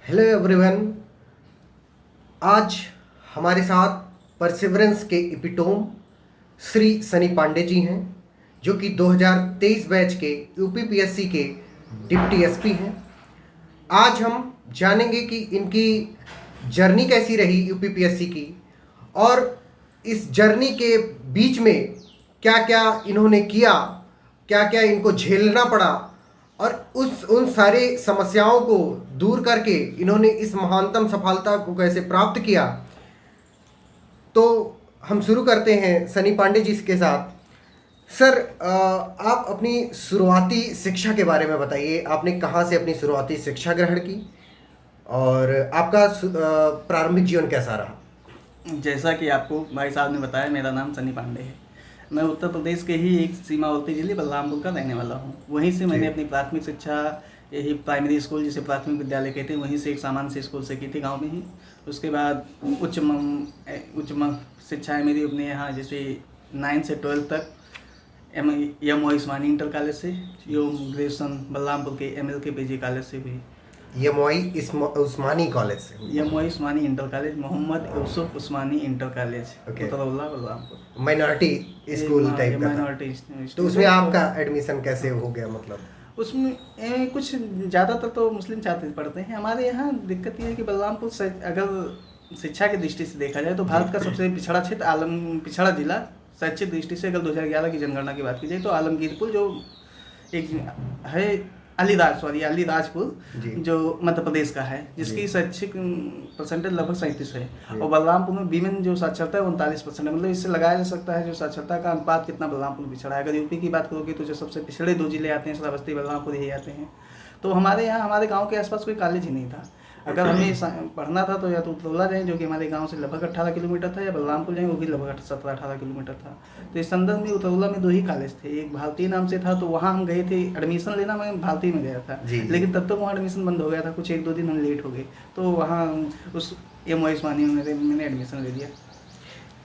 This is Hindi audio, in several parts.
Hello everyone. आज हमारे साथ परसिवरेंस के एपिटोम श्री सनी पांडे जी हैं, जो कि 2023 बैच के यूपीपीएससी के डिप्टी एसपी हैं। आज हम जानेंगे कि इनकी जर्नी कैसी रही यूपीपीएससी की, और इस जर्नी के बीच में क्या क्या इन्होंने किया, क्या क्या इनको झेलना पड़ा, और उन सारे समस्याओं को दूर करके इन्होंने इस महानतम सफलता को कैसे प्राप्त किया। तो हम शुरू करते हैं सनी पांडे जी के साथ। सर, आप अपनी शुरुआती शिक्षा के बारे में बताइए। आपने कहाँ से अपनी शुरुआती शिक्षा ग्रहण की और आपका प्रारंभिक जीवन कैसा रहा? जैसा कि आपको भाई साहब ने बताया, मेरा नाम सनी पांडे है। मैं उत्तर प्रदेश के ही एक सीमावर्ती जिले बलरामपुर का रहने वाला हूँ। वहीं से मैंने अपनी प्राथमिक शिक्षा यही प्राइमरी स्कूल, जिसे प्राथमिक विद्यालय कहते हैं, वहीं से एक सामान्य से स्कूल से की थी गांव में ही। उसके बाद शिक्षा है मेरी अपने यहाँ, जैसे 9 से 12 तक एम उस्मानी इंटर कॉलेज से, जो ग्रेजुएशन बलरामपुर के MLK PG कॉलेज से हुई। उस्मानी कॉलेज से? Usmani inter college, Mohammad Yusuf Usmani inter college, Utraula Balrampur. Minority school type का माइनॉरिटी। तो उसमें आपका एडमिशन कैसे हो गया? मतलब उसमें कुछ ज़्यादातर तो मुस्लिम छात्र पढ़ते हैं। हमारे यहाँ दिक्कत यह है कि बलरामपुर से अगर शिक्षा की दृष्टि से देखा जाए तो भारत का सबसे पिछड़ा क्षेत्र, पिछड़ा जिला शैक्षिक दृष्टि से, अगर 2011 की जनगणना की बात की जाए तो आलमगीरपुर, जो एक है अलीराजपुर, जो मध्य प्रदेश का है, जिसकी शैक्षिक परसेंटेज लगभग 37 है। और बलरामपुर में विमेन जो साक्षरता है 39% है। मतलब इससे लगाया जा सकता है जो साक्षरता का अनुपात कितना बलरामपुर पिछड़ा है। अगर यूपी की बात करोगे तो जो सबसे पिछड़े 2 जिले आते हैं, श्रावस्ती बलरामपुर, यही आते हैं। तो हमारे यहाँ, हमारे गाँव के आसपास कोई कॉलेज ही नहीं था। अगर हमें पढ़ना था तो या तो उतरौला जाएँ, जो कि हमारे गांव से लगभग 18 किलोमीटर था, या बलरामपुर जाएँ, वो भी लगभग 17-18 किलोमीटर था। तो इस संदर्भ में उतरौला में 2 ही कॉलेज थे। एक भारतीय नाम से था, तो वहाँ हम गए थे एडमिशन लेना। मैं भारतीय में गया था, लेकिन तब तक वहाँ एडमिशन बंद हो गया था। कुछ 1-2 दिन हम लेट हो गए, तो वहाँ उस एम उस्मानी में मैंने एडमिशन ले लिया।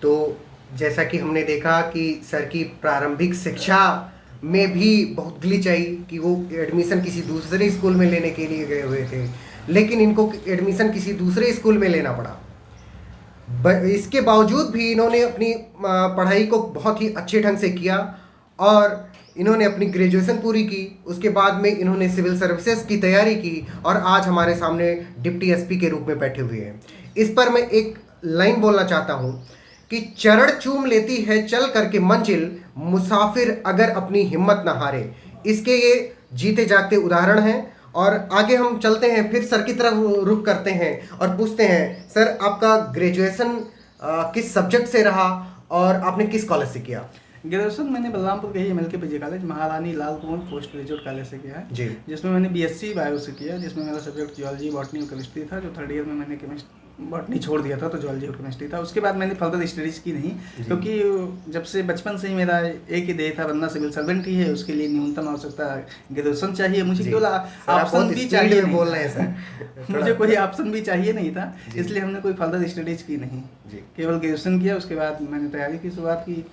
तो जैसा कि हमने देखा कि सर की प्रारंभिक शिक्षा में भी बहुत ग्लिच आई कि वो एडमिशन किसी दूसरे स्कूल में लेने के लिए गए हुए थे, लेकिन इनको एडमिशन किसी दूसरे स्कूल में लेना पड़ा। इसके बावजूद भी इन्होंने अपनी पढ़ाई को बहुत ही अच्छे ढंग से किया और इन्होंने अपनी ग्रेजुएशन पूरी की। उसके बाद में इन्होंने सिविल सर्विसेज की तैयारी की और आज हमारे सामने डिप्टी एसपी के रूप में बैठे हुए हैं। इस पर मैं एक लाइन बोलना चाहता हूँ कि चरण चूम लेती है चल करके मंजिल, मुसाफिर अगर अपनी हिम्मत न हारे। इसके ये जीते जागते उदाहरण हैं। और आगे हम चलते हैं, फिर सर की तरफ रुख करते हैं और पूछते हैं, सर आपका ग्रेजुएशन किस सब्जेक्ट से रहा और आपने किस कॉलेज से किया? ग्रेजुएशन मैंने बलरामपुर के ही MLK PG कॉलेज, महारानी लाल कुंवर पोस्ट ग्रेजुएट कॉलेज से किया है जी, जिसमें मैंने BSc बायो से किया, जिसमें मेरा सब्जेक्ट जियोलॉजी, बॉटनी और केमिस्ट्री था। जो 3rd ईयर में मैंने बॉटनी छोड़ दिया था, तो जियोलॉजी और केमिस्ट्री था। उसके बाद मैंने फर्दर स्टडीज़ की नहीं, क्योंकि जब से बचपन से ही मेरा एक ही ध्येय था, बनना सिविल सर्वेंट ही है। उसके लिए न्यूनतम आवश्यकता ग्रेजुएशन चाहिए। मुझे केवल ऑप्शन भी चाहिए नहीं, बोल रहे हैं सर मुझे कोई ऑप्शन भी चाहिए नहीं था, इसलिए हमने कोई फर्दर स्टडीज़ की नहीं, केवल ग्रेजुएशन किया। उसके बाद मैंने तैयारी की शुरुआत की,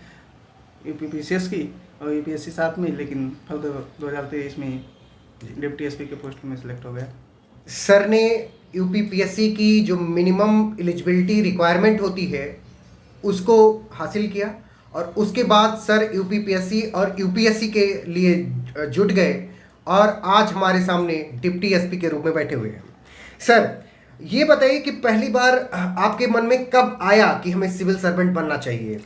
यूपीपीसीएस की और यूपीएससी साथ में, लेकिन फर्दर 2023 में डिप्टी एसपी के पोस्ट में सिलेक्ट हो गया। सर ने यूपीपीएससी की जो मिनिमम एलिजिबिलिटी रिक्वायरमेंट होती है उसको हासिल किया, और उसके बाद सर यूपीपीएससी और यूपीएससी के लिए जुट गए और आज हमारे सामने डिप्टी एसपी के रूप में बैठे हुए हैं। सर ये बताइए कि पहली बार आपके मन में कब आया कि हमें सिविल सर्वेंट बनना चाहिए,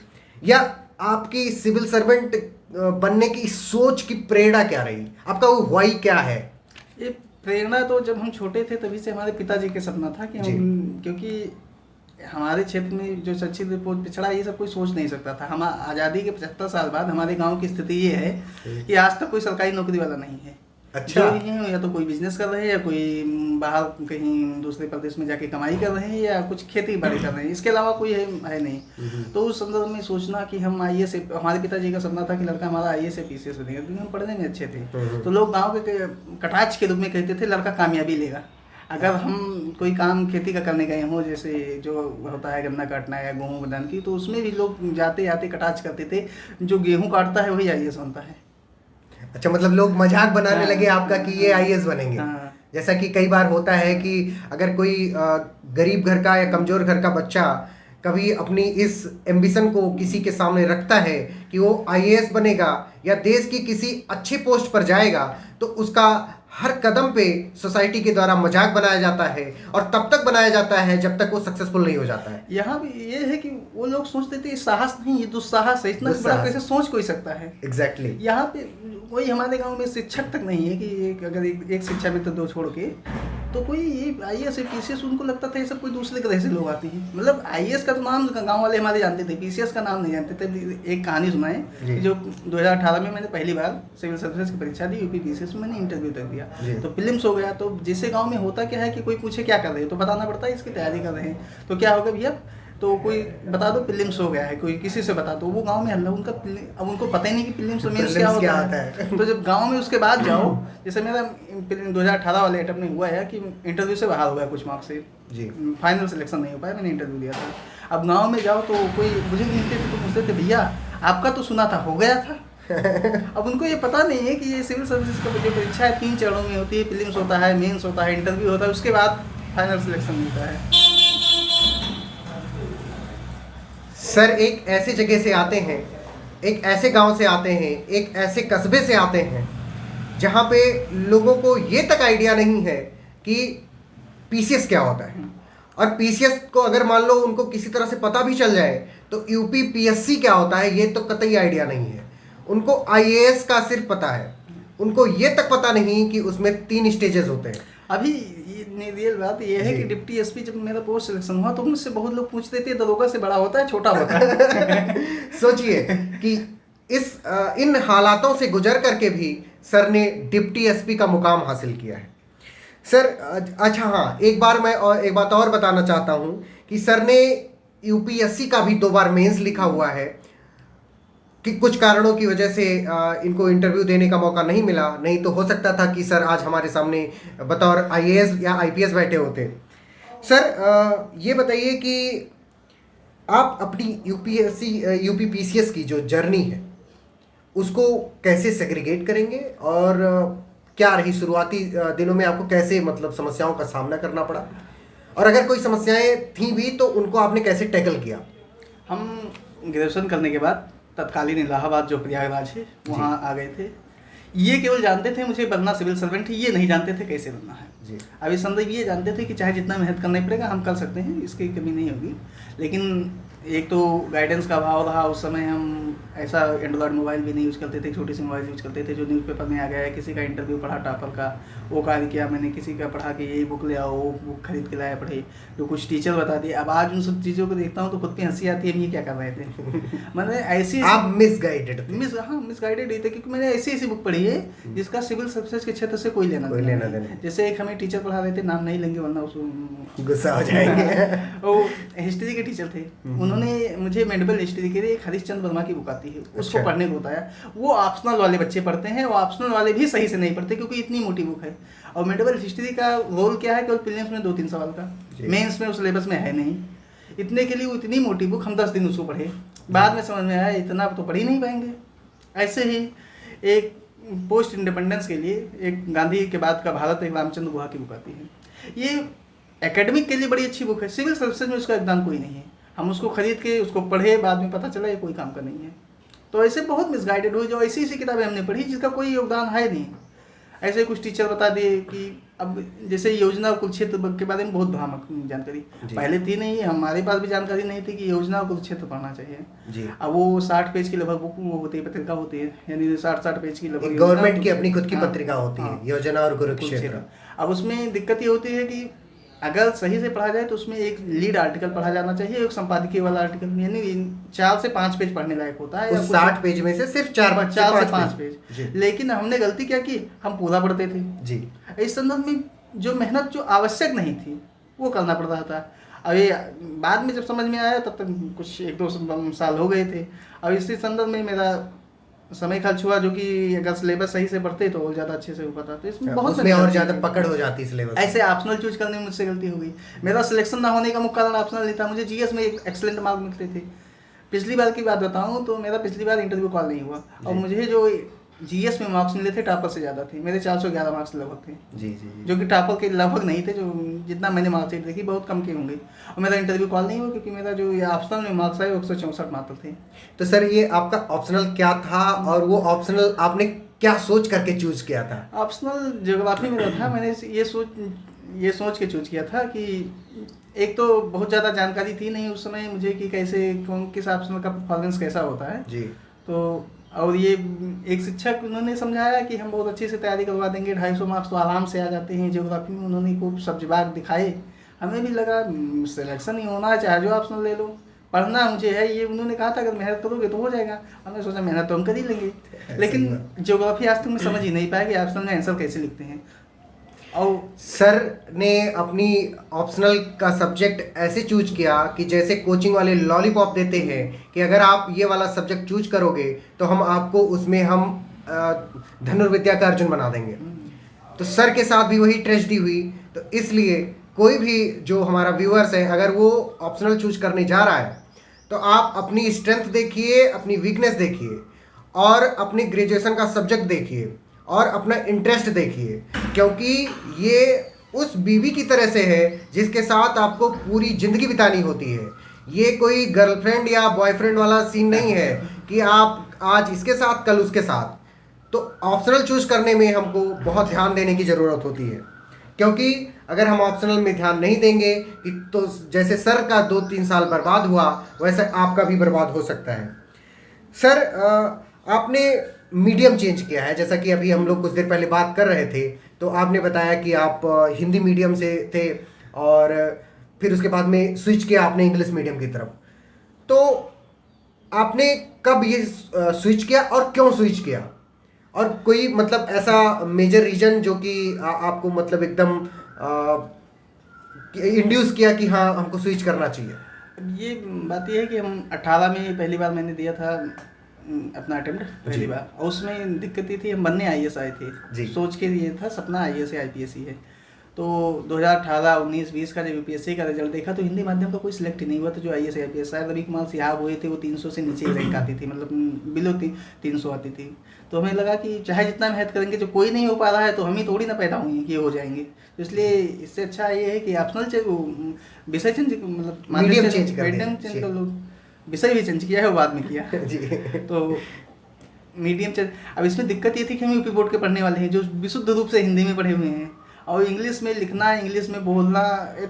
या आपकी सिविल सर्वेंट बनने की सोच की प्रेरणा क्या रही? आपका वो वाई क्या है? ये प्रेरणा तो जब हम छोटे थे तभी से हमारे पिताजी के सपना था कि हम, क्योंकि हमारे क्षेत्र में जो शैक्षिक रिपोर्ट पिछड़ा, ये सब कोई सोच नहीं सकता था। हम आज़ादी के 75 साल बाद हमारे गांव की स्थिति ये है कि आज तक कोई सरकारी नौकरी वाला नहीं है। अच्छा। जो ही हैं या तो कोई बिजनेस कर रहे हैं, या कोई बाहर कहीं दूसरे प्रदेश में जाके कमाई कर रहे हैं, या कुछ खेती बाड़ी कर रहे हैं। इसके अलावा कोई है नहीं। तो उस संदर्भ में सोचना कि हम IAS, हमारे पिताजी का सपना था कि लड़का हमारा IAS PCS बनेगा, क्योंकि हम पढ़ने में अच्छे थे। तो लोग गाँव के कटाक्ष के रूप में कहते थे लड़का कामयाबी लेगा। अगर हम कोई काम खेती का करने गए हों, जैसे जो होता है गन्ना काटना या गेहूँ बदान की, तो उसमें भी लोग जाते आते कटाक्ष करते थे, जो गेहूँ काटता है वही IAS बनता है। अच्छा, मतलब लोग मजाक बनाने लगे आपका कि ये IAS बनेंगे। जैसा कि कई बार होता है कि अगर कोई गरीब घर का या कमज़ोर घर का बच्चा कभी अपनी इस एम्बिशन को किसी के सामने रखता है कि वो आईएएस बनेगा या देश की किसी अच्छी पोस्ट पर जाएगा, तो उसका हर कदम पे सोसाइटी के द्वारा मजाक बनाया जाता है और तब तक बनाया जाता है जब तक वो सक्सेसफुल नहीं हो जाता है। यहाँ भी ये है कि वो लोग सोचते थे साहस नहीं, ये दुस्साहस है, इतना बड़ा कैसे सोच कोई सकता है। एग्जैक्टली यहाँ पे कोई हमारे गांव में शिक्षक तक नहीं है कि अगर एक शिक्षा मित्र दो छोड़ के तो कोई ये आईएएस पीसीएस, उनको लगता था ये सब कोई दूसरे ग्रह से लोग आते हैं। मतलब आईएएस का तो नाम गांव वाले हमारे जानते थे, पीसीएस का नाम नहीं जानते थे। एक कहानी सुनाए, जो 2018 में मैंने पहली बार सिविल सर्विसेज की परीक्षा दी, यूपी पीसीएस में मैंने इंटरव्यू तक दिया, तो प्रीलिम्स हो गया। तो जिससे गाँव में होता क्या है कि कोई पूछे क्या कर रहे हो तो बताना पड़ता है इसकी तैयारी कर रहे हैं। तो क्या होगा भैया, तो कोई बता दो प्रीलिम्स हो गया है, कोई किसी से बता दो, वो गांव में हल्ला, उनका अब उनको पता ही नहीं कि प्रीलिम्स और मेंस क्या होता है। तो जब गांव में उसके बाद जाओ, जैसे मेरा 2018 वाले अटेम्प्ट में हुआ है कि इंटरव्यू से बाहर हो गया कुछ मार्क्स से जी, फाइनल सिलेक्शन नहीं हो पाया, मैंने इंटरव्यू दिया था। अब गाँव में जाओ तो कोई मुझे मिलते थे तो पूछते थे भैया आपका तो सुना था हो गया था। अब उनको ये पता नहीं है कि ये सिविल सर्विसेज का जो परीक्षा है 3 चरणों में होती है, प्रीलिम्स होता है, मेंस होता है, इंटरव्यू होता है, उसके बाद फाइनल सिलेक्शन मिलता है। सर एक ऐसी जगह से आते हैं, एक ऐसे गांव से आते हैं, एक ऐसे कस्बे से आते हैं जहां पे लोगों को ये तक आइडिया नहीं है कि पीसीएस क्या होता है। और पीसीएस को अगर मान लो उनको किसी तरह से पता भी चल जाए तो यूपी पीएससी क्या होता है ये तो कतई आइडिया नहीं है। उनको आईएएस का सिर्फ पता है, उनको ये तक पता नहीं कि उसमें 3 स्टेजेस होते हैं। अभी रियल बात ये है कि डिप्टी एसपी जब मेरा पोस्ट सिलेक्शन हुआ तो मुझसे बहुत लोग पूछते थे दरोगा से बड़ा होता है छोटा होता है। सोचिए कि इन हालातों से गुजर करके भी सर ने डिप्टी एसपी का मुकाम हासिल किया है। सर अच्छा हाँ, एक बात और बताना चाहता हूँ कि सर ने यूपीएससी का भी 2 बार मेंस लिखा हुआ है कि कुछ कारणों की वजह से इनको इंटरव्यू देने का मौका नहीं मिला, नहीं तो हो सकता था कि सर आज हमारे सामने बतौर आईएएस या आईपीएस बैठे होते। सर ये बताइए कि आप अपनी यूपी पीसीएस की जो जर्नी है उसको कैसे सेग्रीगेट करेंगे और क्या रही शुरुआती दिनों में, आपको कैसे मतलब समस्याओं का सामना करना पड़ा, और अगर कोई समस्याएं थी भी तो उनको आपने कैसे टैकल किया? हम ग्रेजुएशन करने के बाद तत्कालीन इलाहाबाद जो प्रयागराज है वहाँ आ गए थे। ये केवल जानते थे मुझे बनना सिविल सर्वेंट, ये नहीं जानते थे कैसे बनना है जी। अभी संदर्भ ये जानते थे कि चाहे जितना मेहनत करना पड़ेगा हम कर सकते हैं, इसकी कमी नहीं होगी। लेकिन एक तो गाइडेंस का अभाव रहा, उस समय हम ऐसा एंड्रॉयड मोबाइल भी नहीं यूज़ करते थे, छोटी सी मोबाइल यूज़ करते थे जो न्यूज़पेपर में आ गया है। किसी का इंटरव्यू पढ़ा टॉपर का, वो कार्य किया मैंने, किसी का पढ़ा कि ये बुक ले आओ, वो बुक खरीद के लाया पढ़े, जो कुछ टीचर बता दिए। अब आज उन सब चीज़ों को देखता हूँ तो खुद पे हंसी आती है, हम ये क्या कर रहे थे। मैंने ऐसी आप मिसगाइडेड मिसगाइडेड ही थे क्योंकि मैंने ऐसी बुक पढ़ी है जिसका सिविल सर्विसेज के क्षेत्र से कोई लेना देना। जैसे एक हमें टीचर पढ़ा रहे थे, नाम नहीं लेंगे वरना उसको गुस्सा हो जाएंगे। वो हिस्ट्री के टीचर थे, उन्होंने मुझे मेडिकल हिस्ट्री के लिए एक हरीशचंद्र वर्मा की बुक आती है उसको पढ़ने को बताया। वो ऑप्शनल वाले बच्चे पढ़ते हैं, वो ऑप्शनल वाले भी सही से नहीं पढ़ते क्योंकि इतनी मोटी बुक है। और मेडिकल हिस्ट्री का रोल क्या है, केवल प्रीलिम्स में 2-3 सवाल का, मेंस में उस सिलेबस में है नहीं। इतने के लिए वो इतनी मोटी बुक हम 10 दिन उसको पढ़े, बाद में समझ में आया इतना तो पढ़ ही नहीं पाएंगे। ऐसे ही एक पोस्ट इंडिपेंडेंस के लिए एक गांधी के बाद का भारत, एक रामचंद्र गुहा की बुक आती है। ये एकेडमिक के लिए बड़ी अच्छी बुक है, सिविल सर्विसेज में उसका योगदान कोई नहीं है। हम उसको खरीद के उसको पढ़े, बाद में पता चला ये कोई काम का नहीं है। तो ऐसे बहुत मिसगाइडेड हुए, जो ऐसी किताबें हमने पढ़ी जिसका कोई योगदान है नहीं। ऐसे कुछ टीचर बता दिए कि अब जैसे योजना और कुरुक्षेत्र के बारे में बहुत भ्रामक जानकारी पहले थी नहीं, हमारे पास भी जानकारी नहीं थी कि योजना और कुरुक्षेत्र पढ़ना चाहिए जी। अब वो 60 पेज की लगभग बुक वो होती है, पत्रिका होती है, यानी 60 पेज की लगभग गवर्नमेंट की अपनी खुद की पत्रिका होती है, योजना और कुरुक्षेत्र। अब उसमें दिक्कत ये होती है कि अगर सही से पढ़ा जाए तो उसमें एक लीड आर्टिकल पढ़ा जाना चाहिए, एक संपादकीय वाला आर्टिकल, यानी 4 से 5 पेज पढ़ने लायक होता है। 60 पेज में से सिर्फ 4 से 5 पेज। लेकिन हमने गलती क्या की, हम पूरा पढ़ते थे जी। इस संदर्भ में जो मेहनत जो आवश्यक नहीं थी वो करना पड़ रहा था। अब ये बाद में जब समझ में आया तब तक कुछ 1-2 साल हो गए थे। अब इसी संदर्भ में मेरा समय खर्च हुआ, जो कि अगर सिलेबस सही से पढ़ते तो और ज़्यादा अच्छे से हो पाता। तो इसमें बहुत उसमें और ज़्यादा पकड़ हो जाती सिलेबस। ऐसे ऑप्शनल चूज करने में मुझसे गलती हो गई। मेरा सिलेक्शन ना होने का मुख्य कारण ऑप्शनल नहीं था, मुझे जीएस में एक एक्सीलेंट मार्क मिलते थे। पिछली बार की बात बताऊं तो मेरा पिछली बार इंटरव्यू कॉल नहीं हुआ और मुझे जो जीएस में मार्क्स मिले थे टॉपर से ज़्यादा थे, मेरे 411 मार्क्स लगभग थे। जी जी जी। जो कि टॉपर के लगभग नहीं थे, जो जितना मैंने मार्क्स देखी बहुत कम के होंगे। और मेरा इंटरव्यू कॉल नहीं हुआ क्योंकि मेरा जो ये ऑप्शनल में मार्क्स आए 164 मात्र थे। तो सर ये आपका ऑप्शनल क्या था, और वो ऑप्शनल आपने क्या सोच करके चूज किया था? ऑप्शनल ज्योग्राफी मेरा था। मैंने ये सोच के चूज किया था कि एक तो बहुत ज़्यादा जानकारी थी नहीं उस समय मुझे कि कैसे कौन किस ऑप्शनल का परफॉर्मेंस कैसा होता है। जी। तो और ये एक शिक्षक उन्होंने समझाया कि हम बहुत अच्छे से तैयारी करवा देंगे, 250 मार्क्स तो आराम से आ जाते हैं ज्योग्राफी में। उन्होंने खूब सब जवाब दिखाए, हमें भी लगा सिलेक्शन ही होना है, चाहे जो ऑप्शनल ले लो, पढ़ना मुझे है ये। उन्होंने कहा था अगर मेहनत करोगे तो हो जाएगा। हमने सोचा मेहनत तो हम कर ही लेंगे, लेकिन ज्योग्राफी आज तक मैं समझ ही नहीं पाया कि ऑप्शनल में आंसर कैसे लिखते हैं। और सर ने अपनी ऑप्शनल का सब्जेक्ट ऐसे चूज किया कि जैसे कोचिंग वाले लॉलीपॉप देते हैं कि अगर आप ये वाला सब्जेक्ट चूज करोगे तो हम आपको उसमें हम धनुर्विद्या का अर्जुन बना देंगे। तो सर के साथ भी वही ट्रेजेडी हुई। तो इसलिए कोई भी जो हमारा व्यूअर्स है, अगर वो ऑप्शनल चूज करने जा रहा है तो आप अपनी स्ट्रेंथ देखिए, अपनी वीकनेस देखिए, और अपनी ग्रेजुएशन का सब्जेक्ट देखिए, और अपना इंटरेस्ट देखिए, क्योंकि ये उस बीवी की तरह से है जिसके साथ आपको पूरी ज़िंदगी बितानी होती है। ये कोई गर्लफ्रेंड या बॉयफ्रेंड वाला सीन नहीं है कि आप आज इसके साथ कल उसके साथ। तो ऑप्शनल चूज करने में हमको बहुत ध्यान देने की ज़रूरत होती है, क्योंकि अगर हम ऑप्शनल में ध्यान नहीं देंगे कि तो जैसे सर का 2-3 साल बर्बाद हुआ वैसे आपका भी बर्बाद हो सकता है। सर आपने मीडियम चेंज किया है, जैसा कि अभी हम लोग कुछ देर पहले बात कर रहे थे। तो आपने बताया कि आप हिंदी मीडियम से थे और फिर उसके बाद में स्विच किया आपने इंग्लिश मीडियम की तरफ। तो आपने कब ये स्विच किया और क्यों स्विच किया, और कोई मतलब ऐसा मेजर रीजन जो कि आपको मतलब एकदम इंड्यूस किया कि हाँ हमको स्विच करना चाहिए? ये बात ये है कि हम 18 में पहली बार मैंने दिया था अपना अटेम्प्ट पहली बार, और उसमें दिक्कत ये थी हम बनने आईएएस आए थे। सोच के ये था सपना आईएएस या आईपीएस ही है। तो 2018, 19, 20 का जब यूपीएससी का रिजल्ट देखा तो हिंदी माध्यम का कोई सिलेक्ट ही नहीं हुआ था जो आईएएस आईपीएस। शायद रवि कुमार सिहाग हुए थे, वो 300 से नीचे ही रैंक आती थी, मतलब बिलो 300 आती थी। तो हमें लगा कि चाहे जितना मेहनत करेंगे, जो कोई नहीं हो पा रहा है तो हम ही थोड़ी ना पैदा हुए हैं कि हो जाएंगे। तो इसलिए इससे अच्छा ये है कि ऑप्शनल विषय चेंज, मतलब मीडियम चेंज कर लो। विषय भी चेंज किया है, वो बाद में किया जी। तो मीडियम चेंज। अब इसमें दिक्कत ये थी कि हम यूपी बोर्ड के पढ़ने वाले हैं जो विशुद्ध रूप से हिंदी में पढ़े हुए हैं, और इंग्लिश में लिखना, इंग्लिश में बोलना,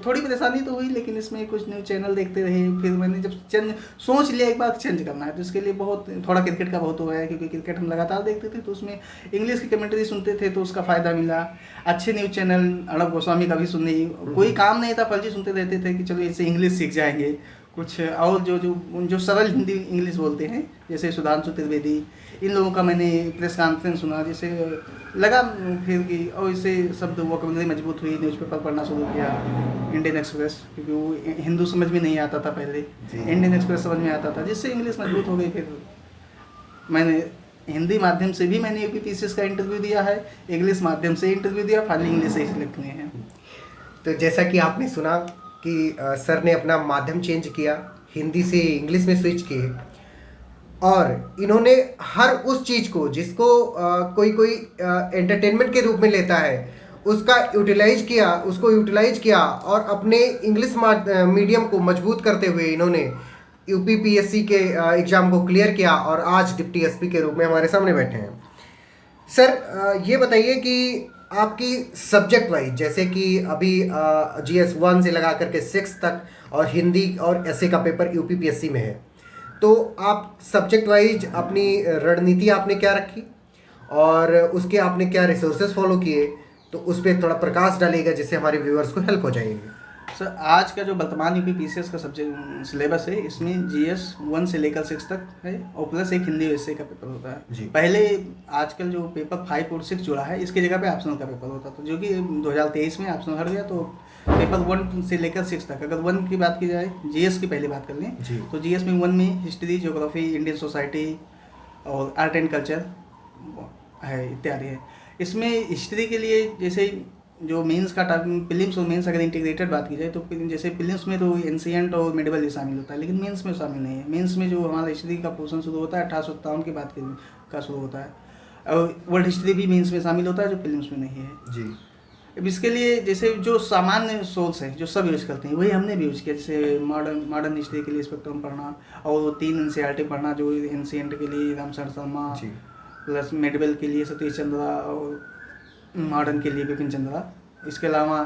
थोड़ी परेशानी तो हुई। लेकिन इसमें कुछ न्यूज़ चैनल देखते रहे, फिर मैंने जब सोच लिया एक बार चेंज करना है तो इसके लिए बहुत थोड़ा क्रिकेट का बहुत हुआ है, क्योंकि क्रिकेट हम लगातार देखते थे तो उसमें इंग्लिश की कमेंट्री सुनते थे तो उसका फ़ायदा मिला। अच्छे न्यूज़ चैनल अर्णब गोस्वामी का भी सुनने, कोई काम नहीं था, फर्जी सुनते रहते थे कि चलो इससे इंग्लिश सीख जाएंगे कुछ। और जो सरल हिंदी इंग्लिश बोलते हैं जैसे सुधांशु त्रिवेदी, इन लोगों का मैंने प्रेस कॉन्फ्रेंस सुना, जिससे लगा फिर कि और इससे शब्द वोकैबुलरी मजबूत हुई। न्यूज़पेपर पढ़ना शुरू किया, इंडियन एक्सप्रेस, क्योंकि वो हिंदू समझ में नहीं आता था पहले, इंडियन एक्सप्रेस समझ में आता था, जिससे इंग्लिश मजबूत हो गई। फिर मैंने हिंदी माध्यम से भी मैंने यूपीपीसीएस का इंटरव्यू दिया है, इंग्लिश माध्यम से इंटरव्यू दिया, फाइनली इंग्लिश से ही सिलेक्ट हुए हैं। तो जैसा कि आपने सुना कि सर ने अपना माध्यम चेंज किया, हिंदी से इंग्लिश में स्विच किए, और इन्होंने हर उस चीज़ को जिसको कोई एंटरटेनमेंट के रूप में लेता है उसको यूटिलाइज किया और अपने इंग्लिश मीडियम को मजबूत करते हुए इन्होंने यूपीपीएससी के एग्ज़ाम को क्लियर किया और आज डिप्टी एसपी के रूप में हमारे सामने बैठे हैं। सर ये बताइए कि आपकी सब्जेक्ट वाइज, जैसे कि अभी GS 1 से लगा करके 6 तक और हिंदी और एसए का पेपर यूपीपीएससी में है, तो आप सब्जेक्ट वाइज अपनी रणनीति आपने क्या रखी और उसके आपने क्या रिसोर्सेज फॉलो किए, तो उस पर थोड़ा प्रकाश डालेगा जिससे हमारे व्यूअर्स को हेल्प हो जाएगी। सर आज का जो वर्तमान यूपीपीसीएस का सब्जेक्ट सिलेबस है, इसमें GS 1 से लेकर 6 तक है और प्लस एक हिंदी एसए का पेपर होता है जी। पहले आजकल जो पेपर 5 और 6 जुड़ा है इसकी जगह पे ऑप्शनल का पेपर होता था, जो कि 2023 में ऑप्शनल हट गया। तो पेपर 1 से लेकर 6 तक, अगर 1 की बात की जाए, GS की पहले बात कर लें तो GS में 1 में हिस्ट्री, ज्योग्राफी, इंडियन सोसाइटी और आर्ट एंड कल्चर है इत्यादि है। इसमें हिस्ट्री के लिए जैसे जो मेंस का प्रीलिम्स और मेंस अगर इंटीग्रेटेड बात की जाए तो जैसे प्रीलिम्स में तो एंशिएंट और मिडिवल ही शामिल होता है, लेकिन मेंस में शामिल नहीं है। मेंस में जो हमारा हिस्ट्री का पोर्शन शुरू होता है 1857 की बात का शुरू होता है। और वर्ल्ड हिस्ट्री भी मेंस में शामिल होता है जो प्रीलिम्स में नहीं है जी। अब इसके लिए जैसे जो सामान्य सोर्स है जो सब यूज करते हैं वही हमने भी यूज किया, जैसे मॉडर्न हिस्ट्री के लिए स्पेक्ट्रम पढ़ना और 3 NCERT पढ़ना जो एंशिएंट के लिए रामशरण शर्मा, प्लस मेडिवल के लिए सतीश चंद्रा और मॉडर्न के लिए बिपिन चंद्रा। इसके अलावा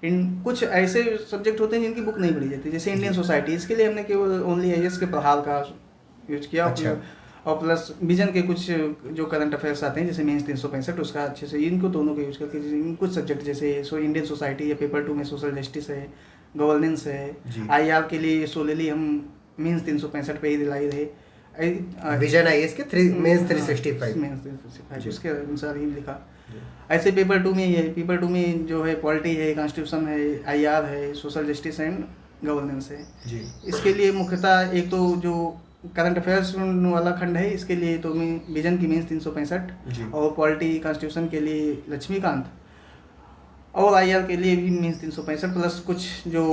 इन कुछ ऐसे सब्जेक्ट होते हैं जिनकी बुक नहीं पढ़ी जाती, जैसे इंडियन सोसाइटी, इसके लिए हमने केवल ओनली IAS के प्रहाल का यूज किया। अच्छा। और प्लस विजन के कुछ जो करंट अफेयर्स आते हैं जैसे मेंस 365 उसका अच्छे से इनको दोनों को यूज करके कुछ सब्जेक्ट जैसे इंडियन सोसाइटी या पेपर 2 में सोशल जस्टिस है, गवर्नेंस है, IR के लिए सोलली हम मेंस 365 पे ही दिलाई रहे, विजन IAS के मेंस 365 उसके अनुसार ही लिखा। ऐसे पेपर 2 में ये है, पेपर 2 में जो है पॉलिटी है, कॉन्स्टिट्यूशन है, IR है, सोशल जस्टिस एंड गवर्नेंस है जी। इसके लिए मुख्यतः एक तो जो करंट अफेयर्स वाला खंड है इसके लिए तो विजन की मेंस 365 और पॉलिटी कॉन्स्टिट्यूशन के लिए लक्ष्मीकांत और IR के लिए भी मेंस 365 प्लस कुछ जो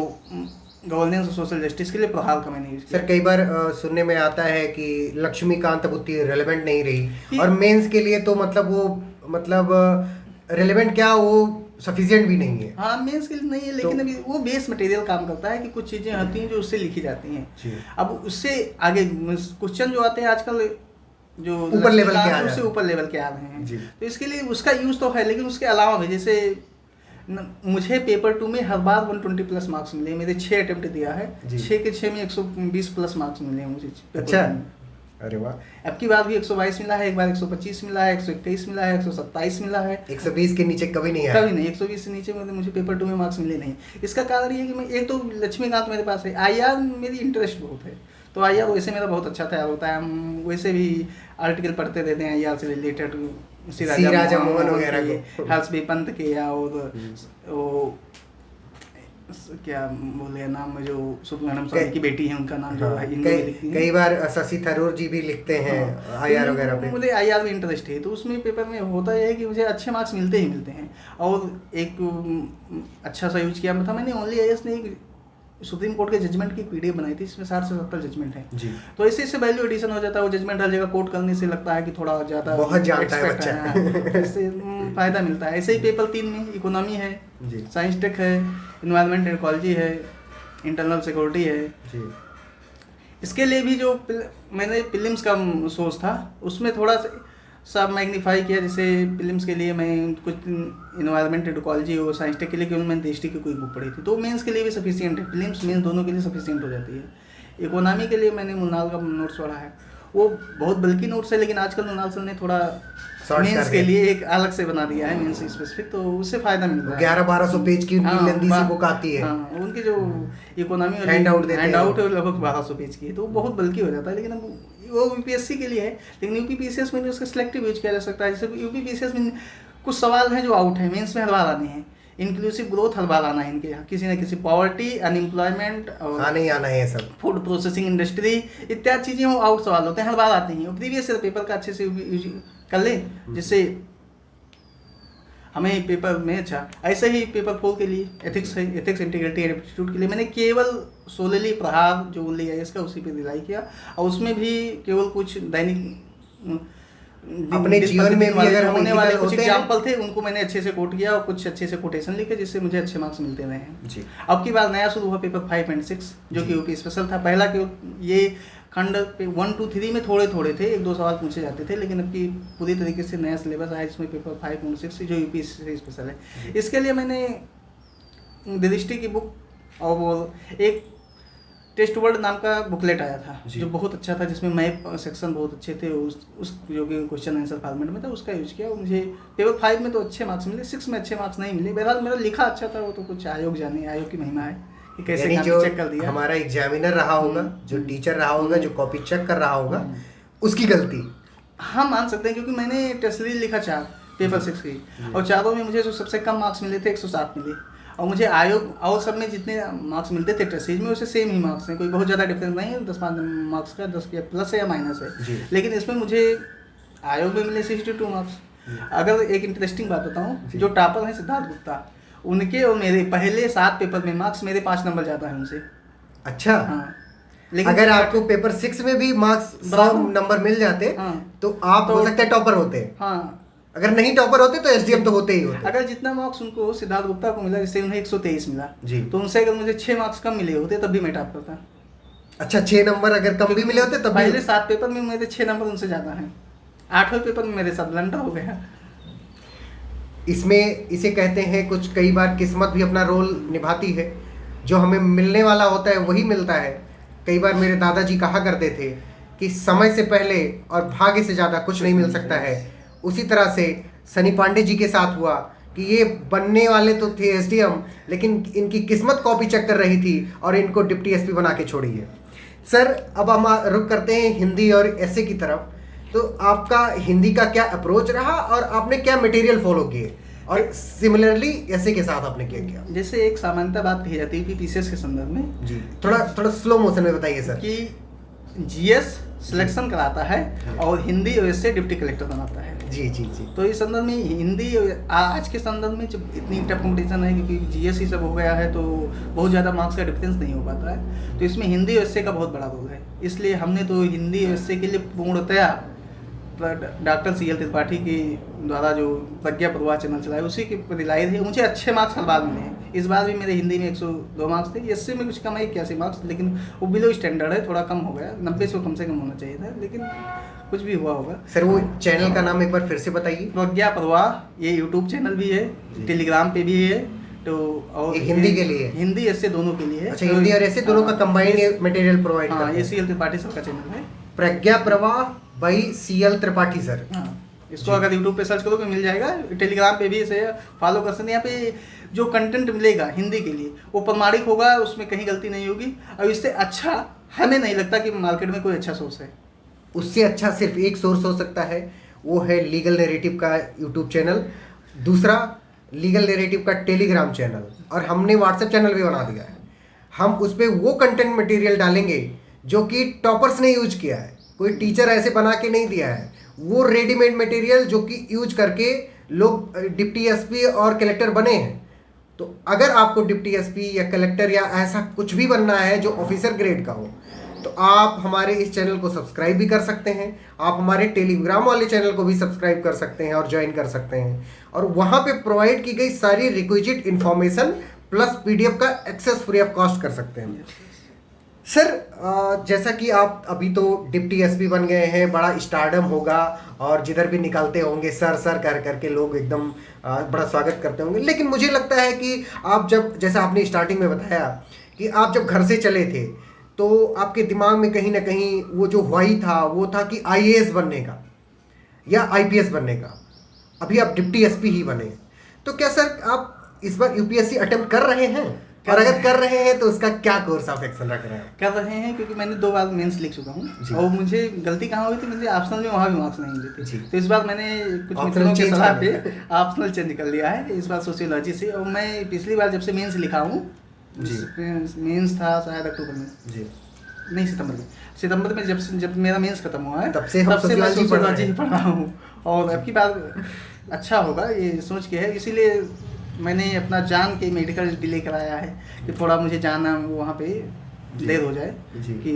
गवर्नेंस और सोशल जस्टिस के लिए प्रहार का मैंने यूज किया। सर कई बार सुनने में आता है कि लक्ष्मीकांत अब उतनी रेलेवेंट नहीं रही और मेंस के लिए तो मतलब रेलेवेंट क्या वो सफिशिएंट भी नहीं है। हाँ मेंस के लिए नहीं है लेकिन अभी वो बेस मटेरियल काम करता है कि कुछ चीज़ें होती हैं जो उससे लिखी जाती हैं। अब उससे आगे क्वेश्चन जो आते हैं आजकल जो ऊपर लेवल के आ उससे ऊपर लेवल के आ रहे हैं तो इसके लिए उसका यूज तो है, लेकिन उसके अलावा भी जैसे मुझे पेपर 2 में हर बार 120 प्लस मार्क्स मिले, मेरे 6 अटेम्प्ट दिया है, 6 के 6 में 120 प्लस मार्क्स मिले हैं मुझे। अच्छा, अरे वाह। अब की बार भी 122 मिला है, एक बार 125 मिला है, 121 मिला है, 127 मिला है। 120 के नीचे कभी नहीं आया? कभी नहीं, 120 से नीचे मुझे पेपर 2 में मार्क्स मिले नहीं। इसका कारण ये है कि मैं एक तो लक्ष्मीकांत मेरे पास है, IR मेरी इंटरेस्ट बहुत है तो IR वैसे मेरा बहुत अच्छा तैयार होता है। हम वैसे भी आर्टिकल पढ़ते रहते हैं IR से रिलेटेड, सी राजा मोहन वगैरह के, हर्ष बी पंत के, या और वो क्या बोले नाम जो सुब्रमण्यम स्वामी की बेटी है उनका नाम जो है कई बार शशि थरूर जी भी लिखते हैं IR वगैरह पे। मुझे IR में इंटरेस्ट है तो उसमें पेपर में होता है कि मुझे अच्छे मार्क्स मिलते ही मिलते हैं। और एक अच्छा सा यूज किया था मैंने, ओनली IAS ने सुप्रीम कोर्ट के जजमेंट की PDF बनाई थी, इसमें 60 से 70 जजमेंट है जी। तो ऐसे वैल्यू एडिशन हो जाता है, वो जजमेंट हर जगह कोट करने से लगता है कि थोड़ा ज़्यादा बहुत जानता है बच्चा, इससे फायदा मिलता है। ऐसे ही पेपर 3 में इकोनॉमी है, साइंस टेक है, इन्वायरमेंट एंड इकोलॉजी है, इंटरनल सिक्योरिटी है जी। इसके लिए भी जो मैंने प्रीलिम्स का सोर्स था उसमें थोड़ा सब मैग्नीफाई किया, जैसे प्रीलिम्स के लिए मैं कुछ इन्वायरमेंट इकोलॉजी और साइंस टेक के लिए केवल मैंने दृष्टि की कोई बुक पढ़ी थी, तो मेंस के लिए भी सफिशिएंट है, प्रीलिम्स मेंस दोनों के लिए सफिशिएंट हो जाती है। इकोनॉमी के लिए मैंने मुन्नाल का नोट्स पढ़ा है, वो बहुत बल्कि नोट्स है, लेकिन आजकल मुन्नाल सर ने थोड़ा मेंस के लिए एक अलग से बना दिया है, मेंस स्पेसिफिक, तो उससे फायदा मिल रहा है। 1100-1200 पेज की उनकी लंबी सी बुक आती है। हाँ, उनकी जो इकोनॉमी वाली हैंड आउट है लगभग 1200 पेज की है, तो बहुत बल्कि हो जाता है। लेकिन अब वो UPSC के लिए है, लेकिन UPPCS में उसका सिलेक्टिव यूज किया जा सकता है। जैसे UPPCS में कुछ सवाल हैं जो आउट है, मेंस में हर बार आने हैं। इंक्लूसिव ग्रोथ हर बार आना है इनके, किसी न किसी पॉवर्टी, अनएम्प्लॉयमेंट और आना है सब, फूड प्रोसेसिंग इंडस्ट्री इत्यादि चीज़ें वो आउट सवाल होते हैं, हर बार आते हैं। प्रीवियस ईयर पेपर का अच्छे से यूज कर ले, जिससे हमें पेपर में अच्छा। ऐसे ही पेपर 4 के लिए एथिक्स है, एथिक्स इंटीग्रिटी एंड एप्टीट्यूड के लिए मैंने केवल सोलली प्रहार जो ओनली IAS का उसी पे दिलाई किया, और उसमें भी केवल कुछ दैनिक अपने जीवन में भी अगर होने वाले कुछ एग्जाम्पल थे उनको मैंने अच्छे से कोट किया और कुछ अच्छे से कोटेशन लिखे, जिससे मुझे अच्छे मार्क्स मिलते रहे हैं जी। अब की बार नया शुरू हुआ पेपर 5 एंड 6 जो कि यूपी स्पेशल था। पहला के ये खंड पे 1, 2, 3 में थोड़े थे, 1-2 सवाल पूछे जाते थे, लेकिन अब की पूरी तरीके से नया सिलेबस आया जिसमें पेपर 5 और 6 जो यूपी स्पेशल है। इसके लिए मैंने दृष्टि की बुक और वो एक टेस्ट वर्ल्ड नाम का बुकलेट आया था जो बहुत अच्छा था, जिसमें मैप सेक्शन बहुत अच्छे थे, उस जो कि क्वेश्चन आंसर फॉर्मेट में था उसका यूज किया। मुझे पेपर 5 में तो अच्छे मार्क्स मिले, 6 में अच्छे मार्क्स नहीं मिले। बहरहाल मेरा लिखा अच्छा था, वो तो कुछ आयोग जाने, आयोग की महिमा है कि कैसे चेक कर दिया। हमारा एग्जामिनर रहा होगा, जो टीचर रहा होगा, जो कॉपी चेक कर रहा होगा, उसकी गलती हम मान सकते हैं, क्योंकि मैंने टेस्ट सीरीज लिखा 4 पेपर 6 की, और चारों में मुझे जो सबसे कम मार्क्स मिले थे 107 मिले, और मुझे आयोग और सब में जितने मार्क्स मिलते थे टेस्ट सीरीज में उससे सेम ही मार्क्स हैं, कोई बहुत ज़्यादा डिफरेंस नहीं है, 10-5 मार्क्स का, 10 के प्लस है या माइनस है। लेकिन इसमें मुझे आयोग में मिले 62 मार्क्स। अगर एक इंटरेस्टिंग बात बताऊँ, जो टॉपर हैं सिद्धार्थ गुप्ता, उनके और मेरे पहले 7 पेपर में मार्क्स मेरे 5 नंबर ज़्यादा है उनसे। अच्छा। हाँ, लेकिन अगर आपको पेपर 6 में भी मार्क्स 100 नंबर मिल जाते हाँ। तो आप हो सकता है टॉपर होते। हाँ, अगर नहीं टॉपर होते तो एसडीएम तो होते ही होते। अगर जितना मार्क्स उनको सिद्धार्थ गुप्ता को मिला, जैसे उन्हें 123 मिला जी। तो उनसे अगर मुझे 6 मार्क्स कम मिले होते तब भी मैं टॉप करता। अच्छा, 6 नंबर अगर कम भी मिले होते तब भी? पहले 7 पेपर में मेरे 6 नंबर उनसे ज़्यादा हैं, 8वें पेपर में मेरे साथ ब्लंडर हो गया। इसमें इसे कहते हैं कुछ, कई बार किस्मत भी अपना रोल निभाती है। जो हमें मिलने वाला होता है वही मिलता है। कई बार मेरे दादाजी कहा करते थे कि समय से पहले और भाग्य से ज़्यादा कुछ नहीं मिल सकता है। उसी तरह से सनी पांडे जी के साथ हुआ कि ये बनने वाले तो थे एसडीएम, लेकिन इनकी किस्मत कॉपी चेक कर रही थी और इनको डिप्टी एसपी बना के छोड़ी है। सर, अब हम रुक करते हैं हिंदी और एसए की तरफ। तो आपका हिंदी का क्या अप्रोच रहा और आपने क्या मटेरियल फॉलो किए, और सिमिलरली एसए के साथ आपने क्या किया? जैसे एक सामान्यता बात कही जाती है कि पीसीएस के संदर्भ में जी, थोड़ा स्लो मोशन में बताइए सर। कि जीएस सिलेक्शन कराता है और हिंदी और एसए डिप्टी कलेक्टर बनाता है। जी जी जी। तो इस संदर्भ में हिंदी आज के संदर्भ में जब इतनी टफ कंपटीशन है, क्योंकि जीएस ही सब हो गया है, तो बहुत ज़्यादा मार्क्स का डिफरेंस नहीं हो पाता है। तो इसमें हिंदी और एसए का बहुत बड़ा रोल है। इसलिए हमने तो हिंदी और एसए के लिए पूर्णतया डॉक्टर सीएल त्रिपाठी के द्वारा जो प्रज्ञा प्रवाह चैनल चलाया उसी के पर रिलायड है। मुझे अच्छे मार्क्स हर बार मिले हैं। इस बार भी मेरे हिंदी में 102 मार्क्स थे, एसए में कुछ कम है 81 मार्क्स, लेकिन वो बिलो स्टैंडर्ड है, थोड़ा कम हो गया। 90 से कम होना चाहिए था, लेकिन कुछ भी हुआ होगा। सर, वो चैनल का नाम एक बार फिर से बताइए। प्रज्ञा प्रवाह, ये यूट्यूब चैनल भी है, टेलीग्राम पे भी है। तो और हिंदी के लिए, हिंदी एसए दोनों के लिए है। अच्छा, हिंदी और एसए दोनों का कंबाइंड मटेरियल प्रोवाइड हाँ, करते ये हैं। सीएल त्रिपाठी सर का चैनल है, प्रज्ञा प्रवाह बाई सीएल त्रिपाठी सर। हाँ, इसको अगर यूट्यूब पे सर्च करोगे मिल जाएगा। टेलीग्राम पे भी इसे फॉलो कर सकते हैं। यहाँ पे जो कंटेंट मिलेगा हिंदी के लिए वो प्रमाणिक होगा, उसमें कहीं गलती नहीं होगी। और इससे अच्छा हमें नहीं लगता कि मार्केट में कोई अच्छा सोर्स है। उससे अच्छा सिर्फ एक सोर्स हो सकता है, वो है लीगल नैरेटिव का यूट्यूब चैनल, दूसरा लीगल नैरेटिव का टेलीग्राम चैनल, और हमने व्हाट्सएप चैनल भी बना दिया है। हम उस पर वो कंटेंट मटेरियल डालेंगे जो कि टॉपर्स ने यूज किया है, कोई टीचर ऐसे बना के नहीं दिया है। वो रेडीमेड मटेरियल जो कि यूज करके लोग डिप्टी एसपी और कलेक्टर बने हैं। तो अगर आपको डिप्टी एसपी या कलेक्टर या ऐसा कुछ भी बनना है जो ऑफिसर ग्रेड का हो, तो आप हमारे इस चैनल को सब्सक्राइब भी कर सकते हैं। आप हमारे टेलीग्राम वाले चैनल को भी सब्सक्राइब कर सकते हैं और ज्वाइन कर सकते हैं। और वहाँ पे प्रोवाइड की गई सारी रिक्विजिट इन्फॉर्मेशन प्लस पीडीएफ का एक्सेस फ्री ऑफ कॉस्ट कर सकते हैं। सर, जैसा कि आप अभी तो डिप्टी एसपी बन गए हैं, बड़ा स्टारडम होगा और जिधर भी निकलते होंगे सर सर कर करके लोग एकदम बड़ा स्वागत करते होंगे। लेकिन मुझे लगता है कि आप जब, जैसा आपने स्टार्टिंग में बताया कि आप जब घर से चले थे तो आपके दिमाग में कहीं ना कहीं वो जो ख्वाहिश था वो था कि आईएएस बनने का या आईपीएस बनने का। अभी आप डिप्टी एसपी ही बने, तो क्या सर आप इस बार यूपीएससी अटेम्प्ट कर रहे हैं? और अगर कर रहे हैं तो उसका क्या कोर्स ऑफ एक्शन रख रहे हैं? कर रहे हैं, क्योंकि मैंने 2 बार मेंस लिख चुका हूँ और मुझे गलती कहाँ हुई थी, मुझे ऑप्शनल में वहाँ भी मार्क्स नहीं मिले थे। तो इस बार मैंने कुछ मित्रों की सलाह पे ऑप्शनल चेंज कर लिया है इस बार सोशियोलॉजी से। और मैं पिछली बार जब से मेंस लिखा हूँ, मेंस था शायद अक्टूबर में, नहीं सितंबर में जब मेरा मेंस खत्म हुआ है तब से मैं सोशियोलॉजी पढ़ रहा हूँ। और अब की बार अच्छा होगा ये सोच के है, इसीलिए मैंने अपना जान के मेडिकल डिले कराया है कि थोड़ा मुझे जाना वहाँ पे देर हो जाए कि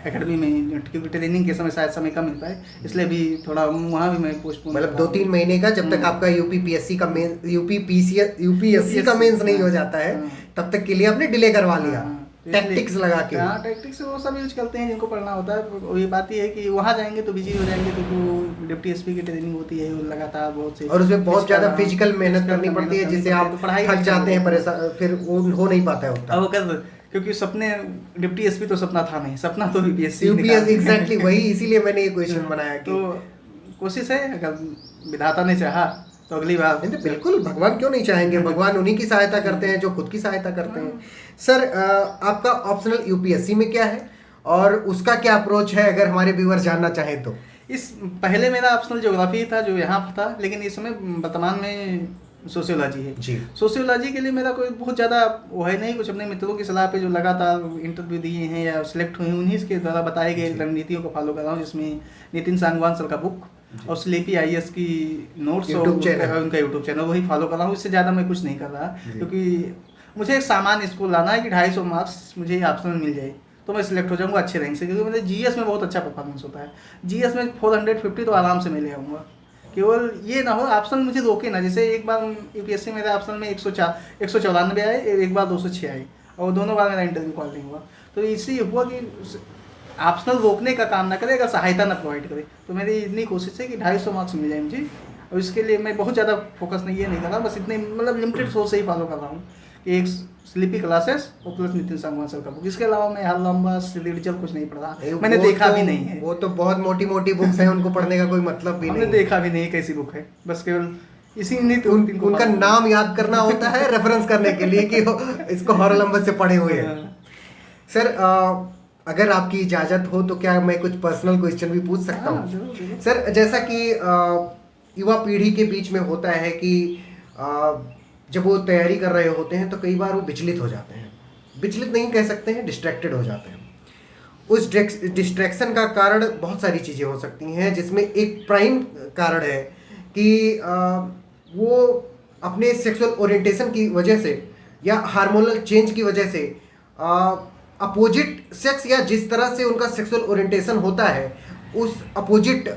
एकेडमी में, क्योंकि ट्रेनिंग के समय शायद समय कम मिल पाए, इसलिए भी थोड़ा वहाँ भी मैं पोस्टपोन, मतलब 2-3 महीने का, जब तक आपका यूपीपीएससी का मेन यूपीएससी का मेंस नहीं हो जाता है तब तक के लिए आपने डिले करवा लिया टैक्टिक्स लगा के। हाँ, टैक्टिक्स वो सब यूज करते हैं जिनको पढ़ना होता है। और ये बात ये है कि वहाँ जाएंगे तो बिजी हो जाएंगे, क्योंकि वो डिप्टी एसपी की ट्रेनिंग होती है लगातार बहुत से, और उसमें बहुत ज़्यादा फिजिकल मेहनत करनी पड़ती है जिससे आप थक जाते हैं, परेशान, फिर वो हो नहीं पाता है उतना। क्योंकि सपने डिप्टी एसपी तो सपना था नहीं, सपना तो यूपीएससी। एग्जैक्टली वही, इसीलिए मैंने ये क्वेश्चन बनाया कि तो कोशिश है, अगर विधाता ने चाहा तो अगली बार। बिल्कुल, भगवान क्यों नहीं चाहेंगे, भगवान उन्हीं की सहायता करते हैं जो खुद की सहायता करते हैं। सर, आपका ऑप्शनल यूपीएससी में क्या है और उसका क्या अप्रोच है, अगर हमारे व्यूअर्स जानना चाहें तो? इस पहले मेरा ऑप्शनल ज्योग्राफी था जो यहाँ पर था, लेकिन इस समय वर्तमान में सोशियोलॉजी है जी। सोशियोलॉजी के लिए मेरा कोई बहुत ज़्यादा वो है नहीं, कुछ अपने मित्रों की सलाह पे जो लगातार इंटरव्यू दिए हैं या सिलेक्ट हुए हैं उन्हीं के द्वारा बताए गए रणनीतियों को फॉलो कर रहा हूँ, जिसमें नितिन सांगवान सर का बुक और स्लीपी आईएएस की नोट्स और उनका यूट्यूब चैनल वही फॉलो कर रहा हूँ। इससे ज़्यादा मैं कुछ नहीं कर रहा, क्योंकि मुझे एक सामान्य स्कूल लाना है कि 250 मार्क्स मुझे ऑप्शनल मिल जाए, तो मैं सिलेक्ट हो जाऊंगा अच्छे रैंक से, क्योंकि मेरे जीएस में बहुत अच्छा परफॉर्मेंस होता है। जीएस में 450 तो आराम से मैं ले आऊँगा। केवल ये ना हो ऑप्शन मुझे रोके ना, जैसे एक बार यूपीएससी मेरे ऑप्शन में 194 आए, एक बार 206 आए, और दोनों बार मेरा इंटरव्यू कॉल नहीं हुआ। तो इससे हुआ कि ऑप्शनल रोकने का काम ना करे, अगर सहायता ना प्रोवाइड करे। तो मेरी इतनी कोशिश है कि 250 मार्क्स मिल जाए मुझे, और इसके लिए मैं बहुत ज़्यादा फोकस नहीं कर रहा, बस इतने मतलब लिमिटेड सोर्स से ही फॉलो कर रहा हूँ कि एक स्लीपी क्लासेस और प्लस नितिन सांगवान सर का बुक, इसके अलावा मैं हर लंबा रिचल कुछ नहीं पढ़ रहा, मैंने देखा भी नहीं है। वो तो बहुत मोटी मोटी बुक्स हैं, उनको पढ़ने का कोई मतलब भी नहीं। हमने देखा भी नहीं कैसी बुक है, बस केवल इसी नहीं उनका नाम याद करना होता है रेफरेंस करने के लिए कि इसको हॉरलम्बस से पढ़े हुए हैं। सर अगर आपकी इजाज़त हो तो क्या मैं कुछ पर्सनल क्वेश्चन भी पूछ सकता हूँ? सर जैसा कि युवा पीढ़ी के बीच में होता है कि जब वो तैयारी कर रहे होते हैं तो कई बार वो विचलित हो जाते हैं, विचलित नहीं कह सकते हैं, डिस्ट्रैक्टेड हो जाते हैं। उस डिस्ट्रैक्शन का कारण बहुत सारी चीज़ें हो सकती हैं, जिसमें एक प्राइम कारण है कि वो अपने सेक्सुअल ओरिएंटेशन की वजह से या हार्मोनल चेंज की वजह से अपोजिट सेक्स या जिस तरह से उनका सेक्सुअल ओरिएंटेशन होता है उस अपोजिट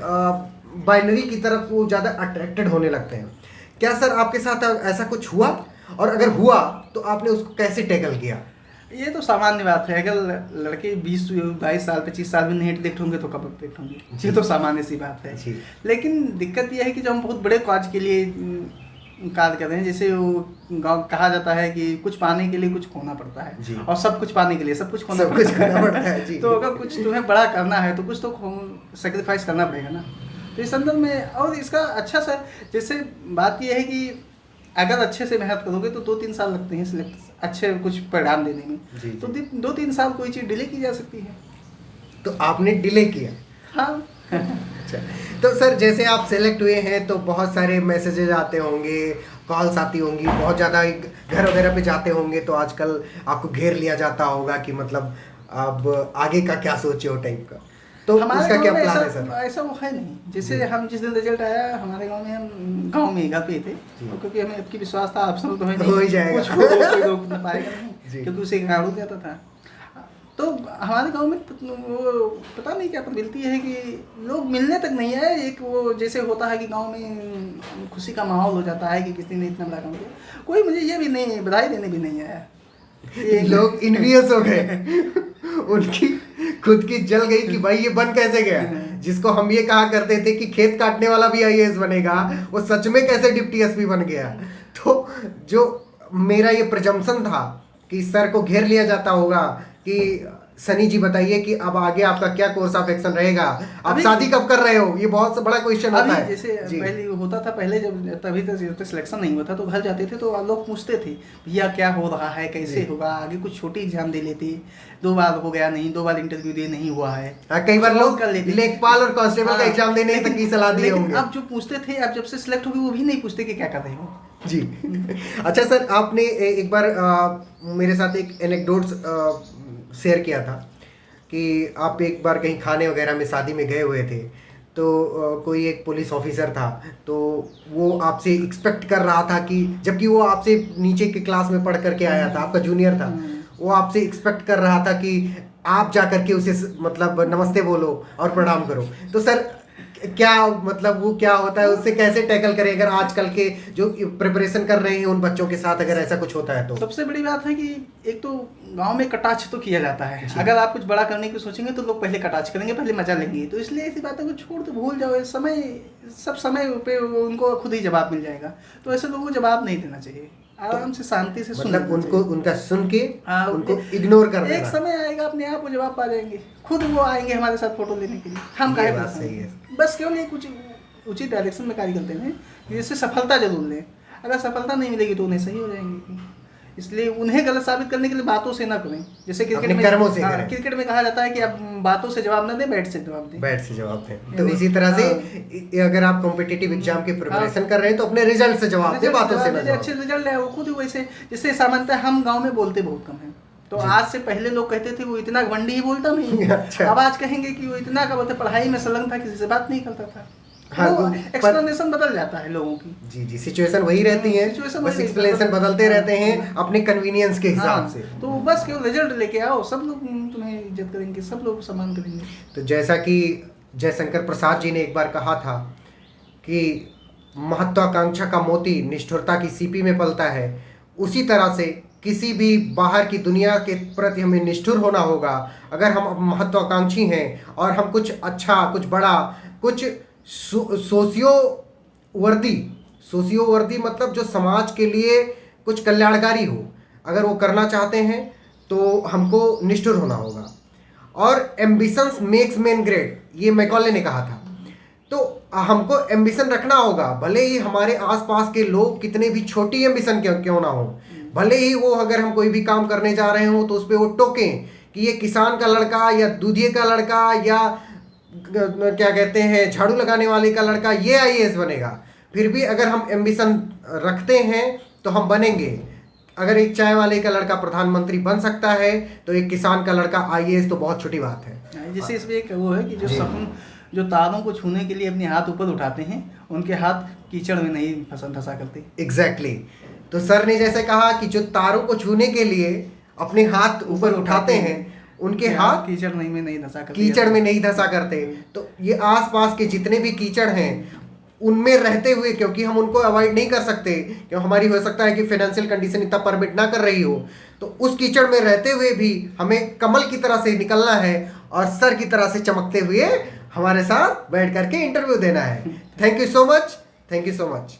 बाइनरी की तरफ वो ज़्यादा अट्रैक्टेड होने लगते हैं। क्या सर आपके साथ ऐसा कुछ हुआ, और अगर हुआ तो आपने उसको कैसे टैकल किया? ये तो सामान्य बात है, अगर लड़के 20-22 साल 25 साल में नहीं अट्रैक्ट होंगे तो कब अट्रैक्ट होंगे, ये तो सामान्य सी बात है। लेकिन दिक्कत यह है कि जब हम बहुत बड़े काज के लिए कार्य कर रहे हैं, जैसे वो गाँव कहा जाता है कि कुछ पाने के लिए कुछ खोना पड़ता है, और सब कुछ पाने के लिए सब कुछ खोना पड़ता है। तो अगर कुछ तुम्हें बड़ा करना है तो कुछ तो सेक्रीफाइस करना पड़ेगा ना। तो इस संदर्भ में, और इसका अच्छा सा जैसे बात यह है कि अगर अच्छे से मेहनत करोगे तो 2-3 साल लगते हैं सिलेक्ट अच्छे कुछ परिणाम देने में। तो 2-3 साल कोई चीज़ डिले की जा सकती है। तो आपने डिले किया? हाँ। अच्छा, तो सर जैसे आप सेलेक्ट हुए हैं तो बहुत सारे मैसेजेस आते होंगे, कॉल्स आती होंगी, बहुत ज़्यादा घर वगैरह पे जाते होंगे, तो आजकल आपको घेर लिया जाता होगा कि मतलब अब आगे का क्या सोचे हो टाइप का। तो उसका क्या प्लान है सर? ऐसा वो है नहीं, जैसे हम जिस दिन रिजल्ट आया हमारे गांव में, हम गांव में ही घर पे थे, क्योंकि हमें आपकी विश्वास था ऑप्शनल तो है नहीं, हो ही जाएगा, कुछ कोई रोक ना पाएगा नहीं, क्योंकि उसे गाड़ू जाता था। तो हमारे गांव में वो पता नहीं क्या प्रवृत्ति है कि लोग मिलने तक नहीं आए। एक वो जैसे होता है कि गांव में खुशी का माहौल हो जाता है कि किसी ने इतना बड़ा काम किया, कोई मुझे ये भी नहीं बधाई देने भी नहीं आया। लोग इन्वियस हो गए, उनकी खुद की जल गई कि भाई ये बन कैसे गया। जिसको हम ये कहा करते थे कि खेत काटने वाला भी आईएएस बनेगा, वो सच में कैसे डिप्टी एसपी बन गया। तो जो मेरा ये प्रजम्पशन था कि सर को घेर लिया जाता होगा कि सनी जी बताइए कि अब आगे आपका क्या कोर्स ऑफ एक्शन रहेगा, आप शादी कब कर रहे हो, ये बहुत बड़ा क्वेश्चन होता है। जैसे पहले होता था, पहले जब तभी तक सिलेक्शन नहीं हुआ था तो घर जाते थे तो लोग पूछते थे भैया क्या हो रहा है, कैसे होगा, आगे कुछ छोटी एग्जाम दे लेते, 2 बार हो गया नहीं, 2 बार इंटरव्यू दे नहीं हुआ है। कई बार लोग कर लेते, लेखपाल और कांस्टेबल का एग्जाम देने तक की सलाह दिए होंगे। अब जो पूछते थे, अब जब से सिलेक्ट हो गए वो भी नहीं पूछते कि क्या कर रहे हो जी। अच्छा सर, आपने एक बार मेरे साथ एक एनेक्डोट्स शेयर किया था कि आप एक बार कहीं खाने वगैरह में शादी में गए हुए थे, तो कोई एक पुलिस ऑफिसर था, तो वो आपसे एक्सपेक्ट कर रहा था कि जबकि वो आपसे नीचे के क्लास में पढ़ करके आया था, आपका जूनियर था, वो आपसे एक्सपेक्ट कर रहा था कि आप जा करके उसे मतलब नमस्ते बोलो और प्रणाम करो। तो सर क्या मतलब वो क्या होता है, उससे कैसे टैकल करें अगर आजकल के जो प्रिपरेशन कर रहे हैं उन बच्चों के साथ अगर ऐसा कुछ होता है? तो सबसे बड़ी बात है कि एक तो गांव में कटाक्ष तो किया जाता है। अगर आप कुछ बड़ा करने की सोचेंगे तो लोग पहले कटाक्ष करेंगे, पहले मजा लेंगे। तो इसलिए ऐसी बातों को छोड़ दो, भूल जाओ, सब समय पे उनको खुद ही जवाब मिल जाएगा। तो ऐसे लोगों को जवाब नहीं देना चाहिए, आराम से शांति से मतलब उनको उनका सुन के उनको इग्नोर कर देना। एक समय आएगा अपने आप वो जवाब पा जाएंगे, खुद वो आएंगे हमारे साथ फोटो लेने के लिए। हम काहे बात सही है, बस केवल एक उचित डायरेक्शन में कार्य करते हैं जिससे सफलता जरूर लें। अगर सफलता नहीं मिलेगी तो उन्हें सही हो जाएंगे। इसलिए उन्हें गलत साबित करने के लिए बातों से ना करें। जैसे क्रिकेट में कर्मों से करें। क्रिकेट में कहा जाता है कि आप बातों से जवाब ना दें, बैट से जवाब दें। बैट से जवाब दें। तो इसी तरह से अगर आप कॉम्पिटिटिव एग्जाम की प्रिपरेशन कर रहे हैं तो अपने रिजल्ट से जवाब दें, बातों से ना। अच्छे रिजल्ट है वो खुद वैसे, जैसे सामान्यतः हम गाँव में बोलते बहुत कम है। तो आज से पहले लोग कहते थे वो इतना घमंडी ही बोलता नहीं। अच्छा। अब आज कहेंगे कि वो इतना का बोलते, पढ़ाई में संलग्न था, किसी से बात नहीं करता था। हाँ, एक्सप्लेनेशन बदल जाता है लोगों की। जी जी, सिचुएशन वही रहती है, बस एक्सप्लेनेशन बदलते रहते हैं अपने कन्वीनियंस के हिसाब से। तो बस केवल रिजल्ट लेके आओ, सब लोग तुम्हें में इज्जत करेंगे, सब लोग सम्मान करेंगे। तो जैसा कि जयशंकर प्रसाद जी ने एक बार कहा था कि महत्वाकांक्षा का मोती निष्ठुरता की सीपी में पलता है, उसी तरह से किसी भी बाहर की दुनिया के प्रति हमें निष्ठुर होना होगा। अगर हम महत्वाकांक्षी हैं और हम कुछ अच्छा, कुछ बड़ा, कुछ सोशियोवर्दी मतलब जो समाज के लिए कुछ कल्याणकारी हो, अगर वो करना चाहते हैं तो हमको निष्ठुर होना होगा। और एम्बिशंस मेक्स मैन ग्रेट, ये मैकॉले ने कहा था। तो हमको एम्बिशन रखना होगा, भले ही हमारे आसपास के लोग कितने भी छोटी एम्बिशन क्यों ना हो, भले ही वो अगर हम कोई भी काम करने जा रहे हो तो उस पर वो टोकें कि ये किसान का लड़का या दूधिये का लड़का या क्या कहते हैं झाड़ू लगाने वाले का लड़का ये आईएएस बनेगा। फिर भी अगर हम एम्बिशन रखते हैं तो हम बनेंगे। अगर एक चाय वाले का लड़का प्रधानमंत्री बन सकता है तो एक किसान का लड़का आईएएस तो बहुत छोटी बात है। जैसे इसमें एक वो है कि जो सपन जो तारों को छूने के लिए अपने हाथ ऊपर उठाते हैं, उनके हाथ कीचड़ में नहीं फंसा करते। एग्जैक्टली। तो सर ने जैसे कहा कि जो तारों को छूने के लिए अपने हाथ ऊपर उठाते हैं, उनके हाथ कीचड़ में नहीं धंसा करते। तो ये आसपास के जितने भी कीचड़ हैं उनमें रहते हुए, क्योंकि हम उनको अवॉइड नहीं कर सकते, क्योंकि हमारी हो सकता है कि फाइनेंशियल कंडीशन इतना परमिट ना कर रही हो, तो उस कीचड़ में रहते हुए भी हमें कमल की तरह से निकलना है और सर की तरह से चमकते हुए हमारे साथ बैठ करके इंटरव्यू देना है। Thank you so much.